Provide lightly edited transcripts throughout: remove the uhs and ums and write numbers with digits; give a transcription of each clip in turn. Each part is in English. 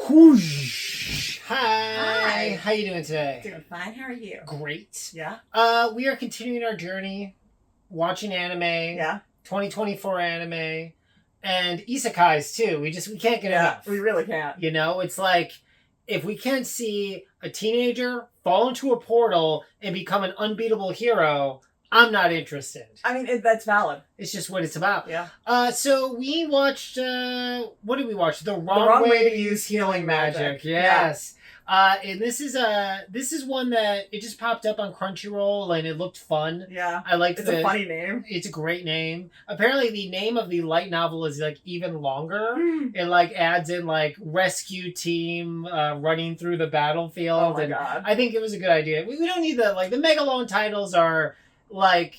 Whoosh. Hi. Hi. How you doing today? Doing fine. How are you? Great. Yeah. We are continuing our journey, watching anime. Yeah. 2024 anime, and isekais too. We can't get enough. We really can't. You know, it's like if we can't see a teenager fall into a portal and become an unbeatable hero, I'm not interested. I mean, that's valid. It's just what it's about. Yeah. So we watched. What did we watch? The Wrong Way to Use Healing Magic. Yes. And this is one that it just popped up on Crunchyroll and it looked fun. Yeah. I liked It's a funny name. It's a great name. Apparently the name of the light novel is like even longer. It like adds in like rescue team running through the battlefield. Oh my god. I think it was a good idea. We don't need the like the mega long titles are like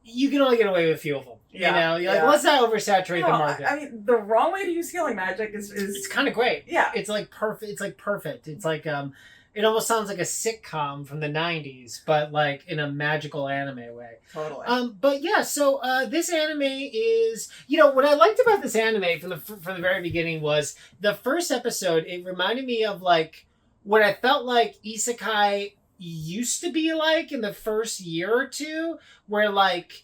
you can only get away with a few of them. Yeah. You know, you're like, let's not oversaturate the market. I mean, the wrong way to use healing magic is it's kind of great. Yeah. It's like perfect. It's like perfect. It's like it almost sounds like a sitcom from the 90s, but like in a magical anime way. Totally. But yeah, so this anime is, you know, what I liked about this anime from the very beginning was the first episode. It reminded me of like what I felt like isekai used to be like in the first year or two, where like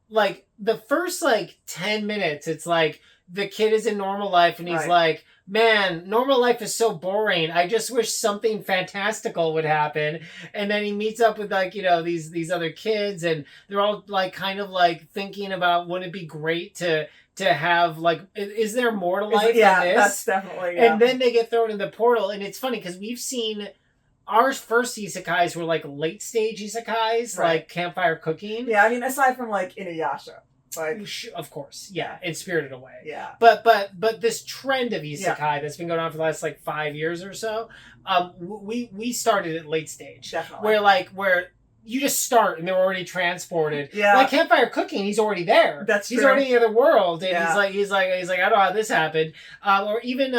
the first like 10 minutes, it's like the kid is in normal life and he's like, man, normal life is so boring. I just wish something fantastical would happen. And then he meets up with like, you know, these other kids and they're all like kind of like thinking about wouldn't it be great to have like, is there more to life than this? Yeah, that's definitely, And then they get thrown in the portal and it's funny because we've seen our first isekais were like late stage isekais, like Campfire Cooking. Yeah, I mean, aside from like Inuyasha. Like, of course, yeah, and Spirited Away. Yeah, but this trend of isekai that's been going on for the last like 5 years or so, we started at late stage, definitely, where you just start and they're already transported. Yeah, like Campfire Cooking, he's already there. That's he's true. already in the other world, and he's like I don't know how this happened, or even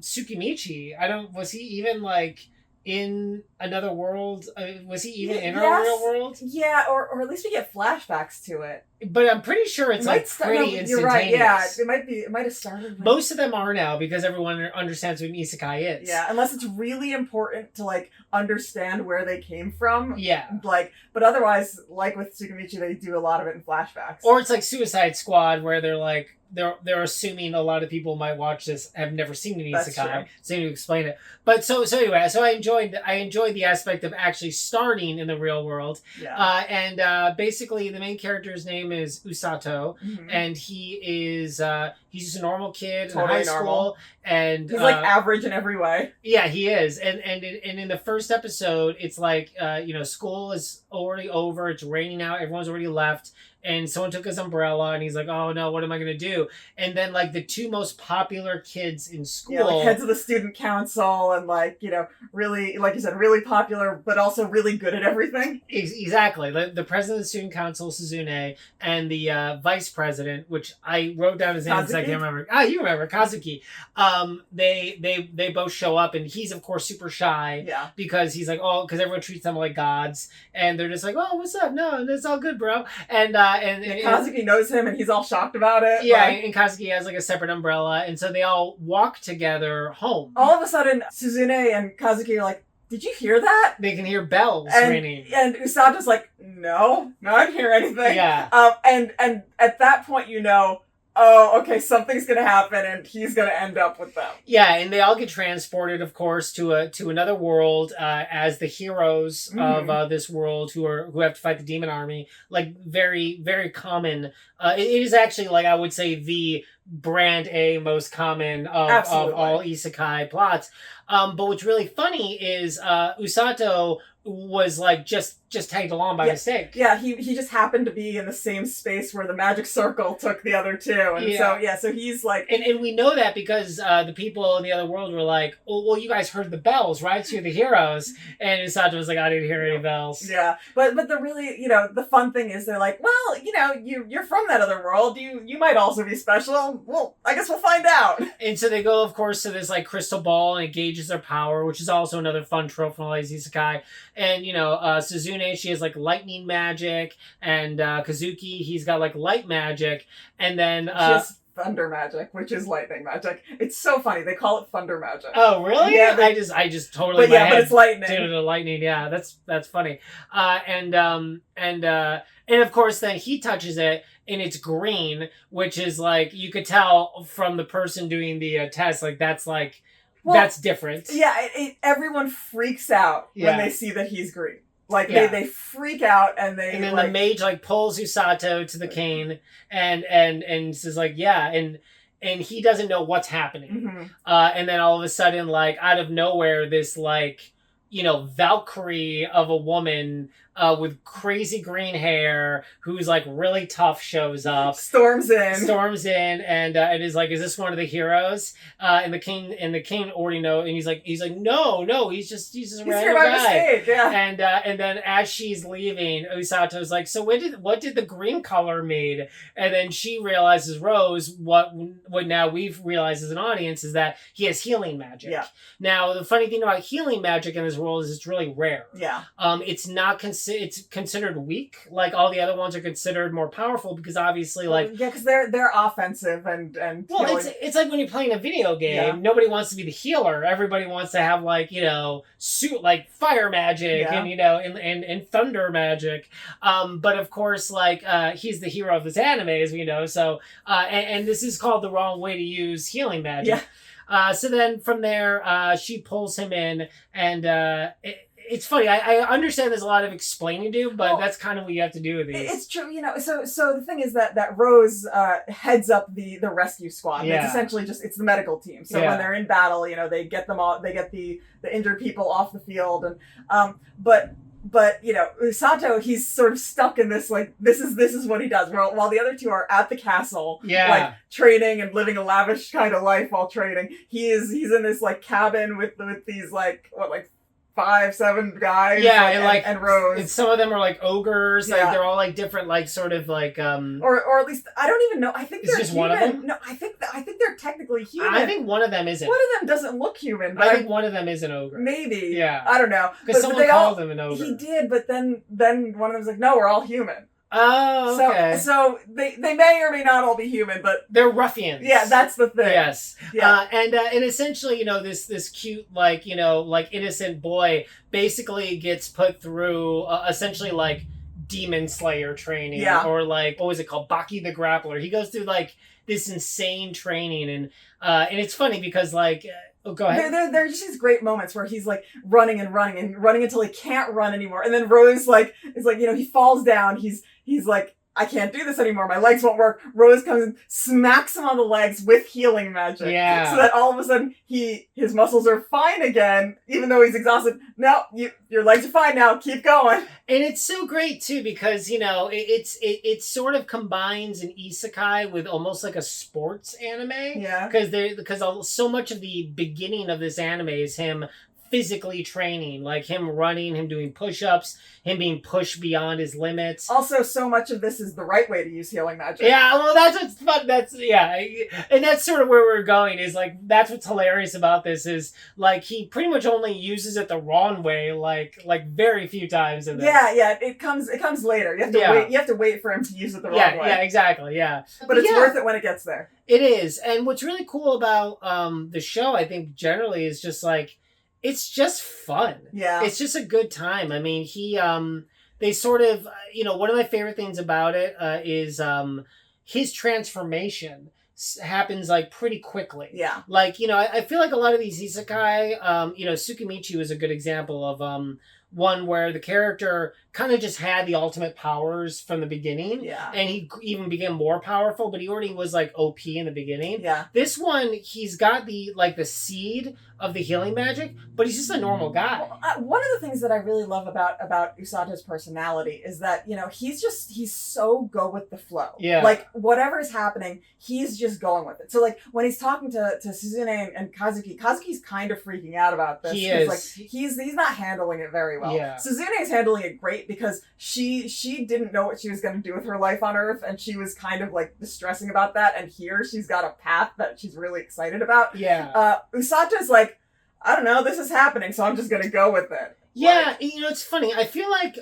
Tsukimichi. Was he even like in another world? Was he even in our real world? Yeah, or at least we get flashbacks to it. But I'm pretty sure it's like pretty instantaneous. You're right, yeah. It might have started. Most of them are now because everyone understands what an isekai is. Yeah, unless it's really important to like understand where they came from. Yeah. Like, but otherwise, like with Tsukimichi, they do a lot of it in flashbacks. Or it's like Suicide Squad where they're like they're assuming a lot of people might watch this have never seen an isekai, so you need to explain it. But so anyway, so I enjoyed the aspect of actually starting in the real world. Yeah. And basically the main character's name is Usato, and he is he's just a normal kid in high school, and he's like average in every way. Yeah, he is. And in the first episode, it's like school is already over, it's raining out, everyone's already left. And someone took his umbrella and he's like, oh no, what am I going to do? And then like the two most popular kids in school. Yeah, like heads of the student council and like, really, like you said, really popular, but also really good at everything. Exactly. The president of the student council, Suzune, and the vice president, which I wrote down his name because I can't remember. You remember, Kazuki. They both show up and he's of course super shy. Yeah. Because he's like, because everyone treats them like gods. And they're just like, oh, what's up? No, it's all good, bro. And Kazuki knows him and he's all shocked about it. Yeah, and Kazuki has like a separate umbrella, and so they all walk together home. All of a sudden, Suzune and Kazuki are like, did you hear that? They can hear bells ringing. And Usato's like, no, I didn't hear anything. Yeah. And at that point, oh, okay, something's gonna happen, and he's gonna end up with them. Yeah, and they all get transported, of course, to another world as the heroes of this world who have to fight the demon army. Like very, very common. It is actually like I would say the brand A most common of all isekai plots. But what's really funny is Usato was like just tagged along by mistake. Yeah, he just happened to be in the same space where the magic circle took the other two. And so he's like... And we know that because the people in the other world were like, oh, well, you guys heard the bells, right? So you're the heroes. And Usato was like, I didn't hear any bells. Yeah, but the really, the fun thing is they're like, well, you're from that other world. You might also be special. Well, I guess we'll find out. And so they go, of course, to this like crystal ball and it gauges their power, which is also another fun trope from all these isekai. And, Suzune, she has like lightning magic, and Kazuki, he's got like light magic, and then... she has thunder magic, which is lightning magic. It's so funny. They call it thunder magic. Oh, really? Yeah, I just totally. But yeah, but it's lightning. Did it to lightning. Yeah, that's funny. And of course, then he touches it, and it's green, which is like you could tell from the person doing the test. Like that's different. Yeah, everyone freaks out when they see that he's green. Like they freak out and then the mage like pulls Usato to the cane and says like and he doesn't know what's happening. Mm-hmm. And then all of a sudden, like out of nowhere, this like Valkyrie of a woman with crazy green hair who's like really tough shows up, storms in, and it is like, is this one of the heroes? And the king already know, and he's like no, he's just a random guy. Mistake, yeah. And then as she's leaving, Usato's like, so what did the green color mean? And then she realizes, Rose, what now we've realized as an audience is that he has healing magic. Yeah. Now the funny thing about healing magic in this world is it's really rare. Yeah. It's not it's considered weak. Like all the other ones are considered more powerful because obviously because they're offensive and well healing. It's like when you're playing a video game, nobody wants to be the healer. Everybody wants to have suit like fire magic and thunder magic. But of course he's the hero of this anime, as we know. So and this is called the wrong way to use healing magic. Yeah. So then from there, she pulls him in, and it's funny. I understand there's a lot of explaining to do, but that's kind of what you have to do with these. It's true, So the thing is that Rose heads up the rescue squad. Yeah. It's essentially it's the medical team. So when they're in battle, they get them all. They get the injured people off the field, and but Usato, he's sort of stuck in this this is what he does. While the other two are at the castle, training and living a lavish kind of life while training, he's in this cabin with these 5-7 guys, and Rose. And some of them are ogres. They're all different, sort of or at least I don't even know. I think they're just human. One of them? No, I think they're technically human. I think one of them isn't. One of them doesn't look human. But I think one of them is an ogre. Maybe. Yeah. I don't know. Because someone called them an ogre. He did, but then one of them's like, no, we're all human. Oh, okay. So they may or may not all be human, but they're ruffians. Yeah, that's the thing. Yes. Yeah. And essentially, this cute innocent boy basically gets put through essentially demon slayer training, or what was it called, Baki the Grappler. He goes through this insane training, and it's funny because oh, go ahead. There are just these great moments where he's running until he can't run anymore, and then Rose he falls down. He's like, I can't do this anymore. My legs won't work. Rose comes and smacks him on the legs with healing magic. Yeah. So that all of a sudden his muscles are fine again, even though he's exhausted. No, your legs are fine now. Keep going. And it's so great too because it sort of combines an isekai with almost like a sports anime. Yeah. Because so much of the beginning of this anime is him physically training, him running, him doing push-ups, him being pushed beyond his limits. Also, so much of this is the right way to use healing magic. Yeah, well, that's what's fun. And that's sort of where we're going. Is that's what's hilarious about this is he pretty much only uses it the wrong way, very few times in this. Yeah. It comes later. You have to wait. You have to wait for him to use it the wrong way. Yeah, exactly. Yeah, but it's worth it when it gets there. It is, and what's really cool about the show, I think, generally, is just it's just fun. Yeah. It's just a good time. I mean, they sort of, one of my favorite things about it is his transformation happens pretty quickly. Yeah. I feel like a lot of these isekai, Tsukimichi was a good example of one where the character kind of just had the ultimate powers from the beginning. Yeah. And he even became more powerful, but he already was OP in the beginning. Yeah. This one, he's got the seed of the healing magic, but he's just a normal guy. Well, one of the things that I really love about Usato's personality is that, he's so go with the flow. Yeah. Whatever's happening, he's just going with it. So when he's talking to Suzune and Kazuki's kind of freaking out about this. He is. He's not handling it very well. Yeah. Suzune is handling it great because she didn't know what she was going to do with her life on Earth, and she was kind of distressing about that, and here she's got a path that she's really excited about. Yeah. Usato's I don't know, this is happening, so I'm just going to go with it. Yeah, it's funny. I feel like,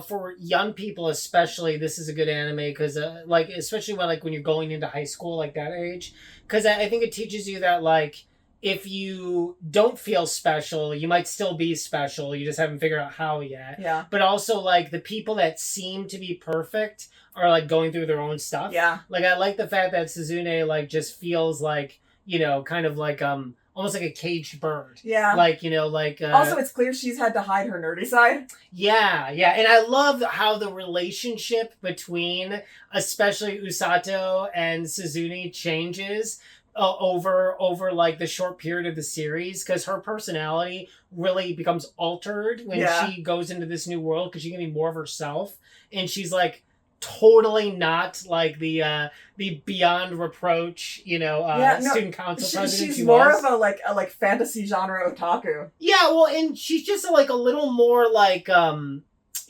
for young people especially, this is a good anime because, like, especially when you're going into high school, like that age, because I think it teaches you that, like, if you don't feel special, you might still be special. You just haven't figured out how yet. Yeah. But also, like, the people that seem to be perfect are, like, going through their own stuff. Yeah. Like, I like the fact that Suzune, like, just feels like, kind of like, almost like a caged bird. Yeah. Like, also, it's clear she's had to hide her nerdy side. Yeah. And I love how the relationship between, especially Usato and Suzune, changes over like the short period of the series, because her personality really becomes altered when she goes into this new world, because she can be more of herself, and she's like totally not like the beyond reproach, student council president. She's more of a like fantasy genre otaku. Yeah, well, and she's just like a little more like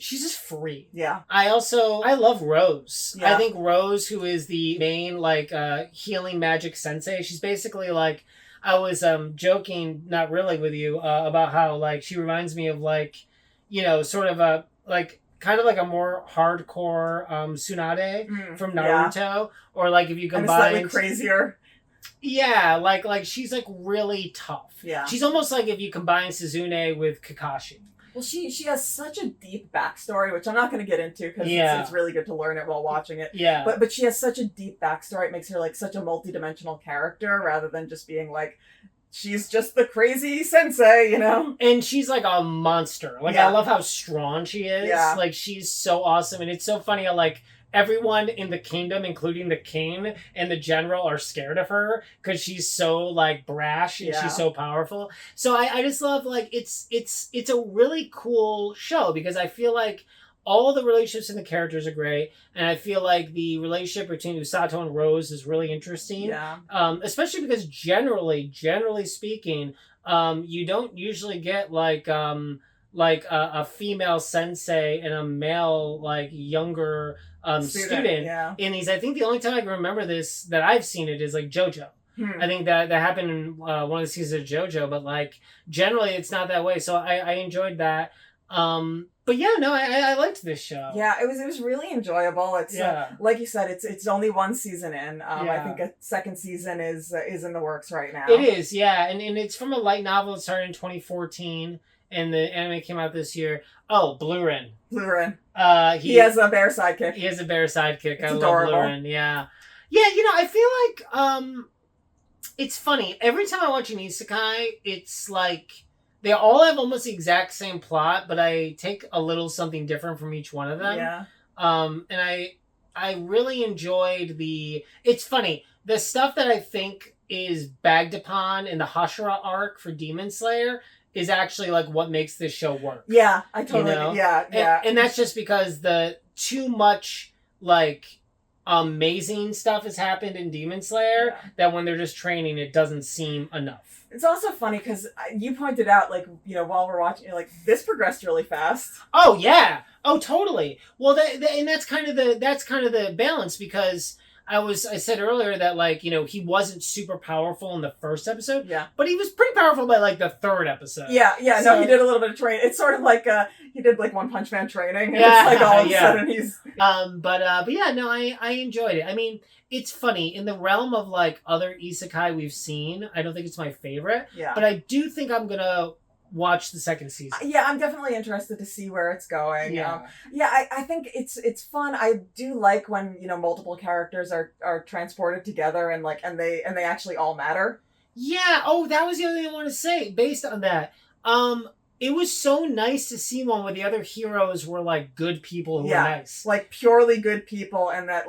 she's just free. Yeah. I love Rose. Yeah. I think Rose, who is the main like healing magic sensei, she's basically like, I was joking, not really with you, about how like she reminds me of like, sort of a like kind of like a more hardcore Tsunade from Naruto, or like if you combine slightly crazier. Yeah, like she's like really tough. Yeah. She's almost like if you combine Suzune with Kakashi. Well, she has such a deep backstory, which I'm not going to get into because it's really good to learn it while watching it. Yeah. But she has such a deep backstory. It makes her like such a multidimensional character rather than just being like, she's just the crazy sensei, And she's like a monster. Like, I love how strong she is. Yeah. Like, she's so awesome. And it's so funny how, like, everyone in the kingdom, including the king and the general, are scared of her because she's so like brash and she's so powerful. So I just love, like, it's a really cool show because I feel like all the relationships in the characters are great, and I feel like the relationship between Usato and Rose is really interesting. Yeah. Especially because generally speaking, you don't usually get like a female sensei and a male like younger student in these. I think the only time I can remember this that I've seen it is like JoJo. I think that happened in one of the seasons of JoJo, but like generally it's not that way. So I enjoyed that. But yeah, no, I liked this show. Yeah, it was really enjoyable. It's like you said, it's only one season in. I think a second season is in the works right now. It is, yeah, and it's from a light novel. It started in 2014. And the anime came out this year. Oh, Blue Rin. He has a bear sidekick. It's I adorable. love Blue Rin. Yeah. Yeah, I feel like it's funny. Every time I watch an isekai, it's like they all have almost the exact same plot, but I take a little something different from each one of them. Yeah. And I really enjoyed it's funny. The stuff that I think is bagged upon in the Hashira arc for Demon Slayer is actually like what makes this show work. Yeah, I totally yeah. And that's just because the too much like amazing stuff has happened in Demon Slayer that when they're just training it doesn't seem enough. It's also funny because you pointed out, like, while we're watching, you're like, this progressed really fast. Oh yeah, oh totally. Well, and that's kind of the balance, because I said earlier that, like, he wasn't super powerful in the first episode. Yeah. But he was pretty powerful by like the third episode. Yeah. So, no, he did a little bit of training. It's sort of like he did like One Punch Man training, and it's like all of a sudden he's But yeah, no, I enjoyed it. I mean, it's funny, in the realm of like other isekai we've seen, I don't think it's my favorite. Yeah. But I do think I'm gonna watch the second season. Yeah, I'm definitely interested to see where it's going. Yeah. I think it's fun. I do like when multiple characters are transported together and they actually all matter. Yeah. Oh, that was the other thing I wanted to say. Based on that, it was so nice to see one where the other heroes were like good people who were nice, like purely good people, and that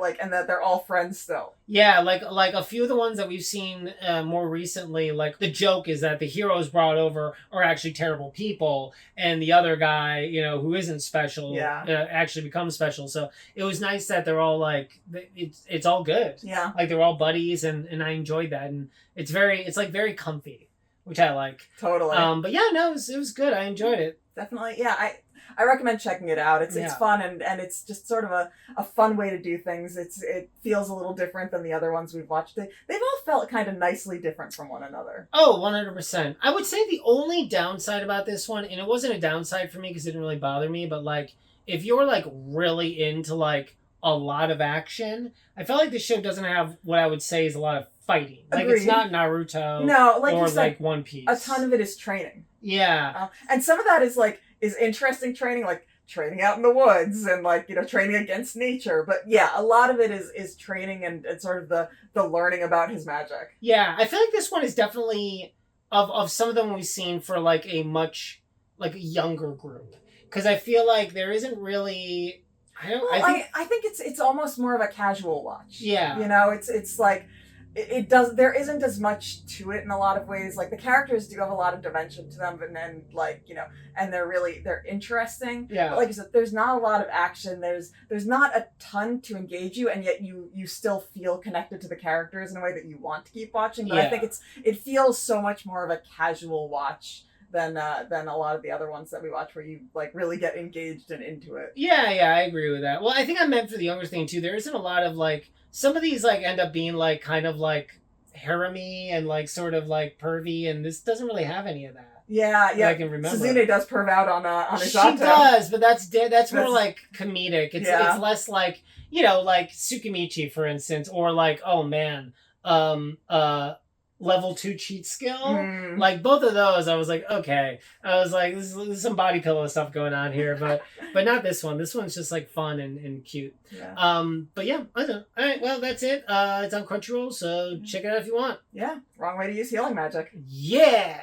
they're all friends still. Yeah, like a few of the ones that we've seen more recently, like the joke is that the heroes brought over are actually terrible people, and the other guy, who isn't special, actually becomes special. So it was nice that they're all like, it's all good. Yeah, like they're all buddies, and I enjoyed that, and it's like very comfy, which I like. Totally. But yeah, no, it was good. I enjoyed it. Definitely. Yeah, I recommend checking it out. It's Yeah. fun and it's just sort of a fun way to do things. It feels a little different than the other ones we've watched. They've all felt kind of nicely different from one another. Oh, 100%. I would say the only downside about this one, and it wasn't a downside for me because it didn't really bother me, but like if you're like really into like a lot of action, I felt like the show doesn't have what I would say is a lot of fighting. Like Agreed. it's not Naruto, no, like or you said, like One Piece. A ton of it is training. Yeah, and some of that is interesting training, like training out in the woods and like training against nature. But yeah, a lot of it is training and sort of the learning about his magic. Yeah, I feel like this one is definitely of some of them we've seen for like a much like a younger group, because I feel like there isn't really. I think it's almost more of a casual watch. Yeah, it's like it does. There isn't as much to it in a lot of ways. Like the characters do have a lot of dimension to them, and then and they're interesting. Yeah. But like you said, there's not a lot of action. There's not a ton to engage you, and yet you still feel connected to the characters in a way that you want to keep watching. But I think it feels so much more of a casual watch than a lot of the other ones that we watch, where you like really get engaged and into it. Yeah, I agree with that. Well, I think I meant for the younger thing too. There isn't a lot of like some of these like end up being like kind of like harem-y and like sort of like pervy, and this doesn't really have any of that. Yeah. I can remember. Suzune does perv out on Isato. She does, but that's more like comedic. It's less like like Tsukimichi, for instance, or like oh man, level 2 cheat skill. Like both of those I was like, okay, I was like this is some body pillow stuff going on here, but not this one. This one's just like fun and cute. But yeah, I don't know. All right, well that's it. It's on Crunchyroll, so check it out if you want. Wrong way to use healing magic. Yeah.